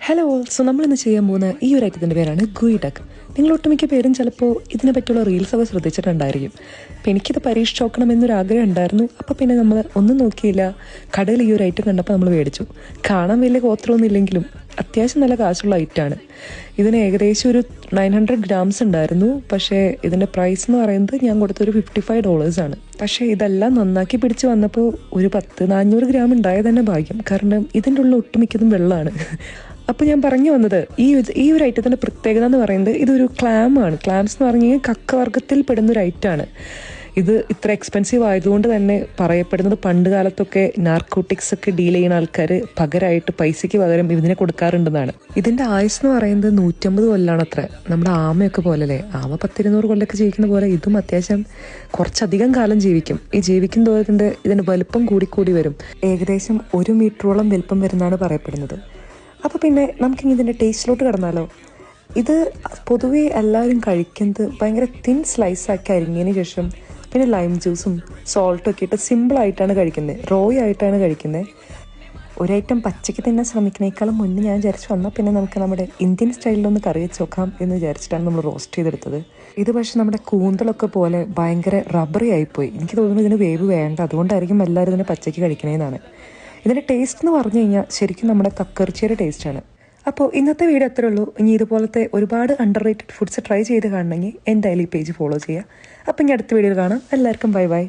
Hello so നമ്മളിന്ന് ചെയ്യാൻ പോകുന്ന ഈ ഒരു ഐറ്റത്തിൻ്റെ പേരാണ് ഗുയി ഡക്ക്. നിങ്ങൾ ഒട്ടുമിക്ക പേരും ചിലപ്പോൾ ഇതിനെ പറ്റിയുള്ള റീൽസൊക്കെ ശ്രദ്ധിച്ചിട്ടുണ്ടായിരിക്കും. അപ്പോൾ എനിക്കിത് പരീക്ഷിച്ച് നോക്കണം എന്നൊരാഗ്രഹം ഉണ്ടായിരുന്നു. അപ്പോൾ പിന്നെ നമ്മൾ ഒന്നും നോക്കിയില്ല, കടയിൽ ഈ ഒരു ഐറ്റം കണ്ടപ്പോൾ നമ്മൾ മേടിച്ചു. കാണാൻ വലിയ ഗോത്രമൊന്നും ഇല്ലെങ്കിലും അത്യാവശ്യം നല്ല കാശുള്ള ഐറ്റമാണ്. ഇതിന് ഏകദേശം ഒരു 900 grams ഉണ്ടായിരുന്നു. പക്ഷേ ഇതിൻ്റെ പ്രൈസ് എന്ന് പറയുന്നത് ഞാൻ കൊടുത്തൊരു $55 പക്ഷേ ഇതെല്ലാം നന്നാക്കി പിടിച്ച് വന്നപ്പോൾ ഒരു 400 gram ഉണ്ടായത് തന്നെ ഭാഗ്യം. കാരണം ഇതിൻ്റെ ഉള്ള ഒട്ടുമിക്കതും വെള്ളമാണ്. അപ്പോൾ ഞാൻ പറഞ്ഞു വന്നത് ഈ ഒരു ഐറ്റത്തിൻ്റെ പ്രത്യേകത എന്ന് പറയുന്നത് ഇതൊരു ക്ലാമാണ്. ക്ലാംസ് എന്ന് പറഞ്ഞു കഴിഞ്ഞാൽ കക്കവർഗത്തിൽ പെടുന്നൊരു ഐറ്റമാണ്. ഇത് ഇത്ര എക്സ്പെൻസീവ് ആയതുകൊണ്ട് തന്നെ പറയപ്പെടുന്നത് പണ്ട് കാലത്തൊക്കെ നാർക്കോട്ടിക്സ് ഒക്കെ ഡീൽ ചെയ്യുന്ന ആൾക്കാർ പകരമായിട്ട് പൈസയ്ക്ക് പകരം ഇതിനെ കൊടുക്കാറുണ്ടെന്നാണ്. ഇതിൻ്റെ ആയുസ് എന്ന് പറയുന്നത് 150 കൊല്ലാണ് അത്ര. നമ്മുടെ ആമയൊക്കെ പോലല്ലേ, ആമ 10-200 കൊല്ലമൊക്കെ ജീവിക്കുന്ന പോലെ ഇതും അത്യാവശ്യം കുറച്ചധികം കാലം ജീവിക്കും. ഈ ജീവിക്കും തോറും ഇതിൻ്റെ വലുപ്പം കൂടിക്കൂടി വരും. ഏകദേശം 1 മീറ്ററോളം വലുപ്പം വരുന്നതാണ് പറയപ്പെടുന്നത്. അപ്പോൾ പിന്നെ നമുക്കിനി ഇതിൻ്റെ ടേസ്റ്റിലോട്ട് കിടന്നാലോ. ഇത് പൊതുവേ എല്ലാവരും കഴിക്കുന്നത് ഭയങ്കര തിൻ സ്ലൈസാക്കി അരിഞ്ഞതിന് ശേഷം പിന്നെ ലൈം ജ്യൂസും സോൾട്ടും ഒക്കെ ഇട്ട് സിമ്പിളായിട്ടാണ് കഴിക്കുന്നത്, റോയ് ആയിട്ടാണ് കഴിക്കുന്നത്. ഒരൈറ്റം പച്ചയ്ക്ക് തിന്നാൻ ശ്രമിക്കുന്നേക്കാളും മുന്നേ ഞാൻ വിചാരിച്ചു വന്നാൽ പിന്നെ നമുക്ക് നമ്മുടെ ഇന്ത്യൻ സ്റ്റൈലിലൊന്ന് കറി വെച്ച് നോക്കാം എന്ന് വിചാരിച്ചിട്ടാണ് നമ്മൾ റോസ്റ്റ് ചെയ്തെടുത്തത്. ഇത് പക്ഷേ നമ്മുടെ കൂന്തലൊക്കെ പോലെ ഭയങ്കര റബ്ബറി ആയിപ്പോയി. എനിക്ക് തോന്നുന്നു ഇതിന് വേവ് വേണ്ട, അതുകൊണ്ടായിരിക്കും എല്ലാവരും ഇതിനെ പച്ചയ്ക്ക് കഴിക്കണേന്നാണ്. ഇതിൻ്റെ ടേസ്റ്റ് എന്ന് പറഞ്ഞു കഴിഞ്ഞാൽ ശരിക്കും നമ്മുടെ കക്കറിച്ചിയുടെ ടേസ്റ്റാണ്. അപ്പോൾ ഇന്നത്തെ വീഡിയോ അത്രേ ഉള്ളൂ. ഇനി ഇതുപോലത്തെ ഒരുപാട് അണ്ടർ റേറ്റഡ് ഫുഡ്സ് ട്രൈ ചെയ്ത് കാണണമെങ്കിൽ എൻ്റെ ഈ പേജ് ഫോളോ ചെയ്യുക. അപ്പം ഇനി അടുത്ത വീഡിയോയിൽ കാണാം. എല്ലാവർക്കും ബൈ ബൈ.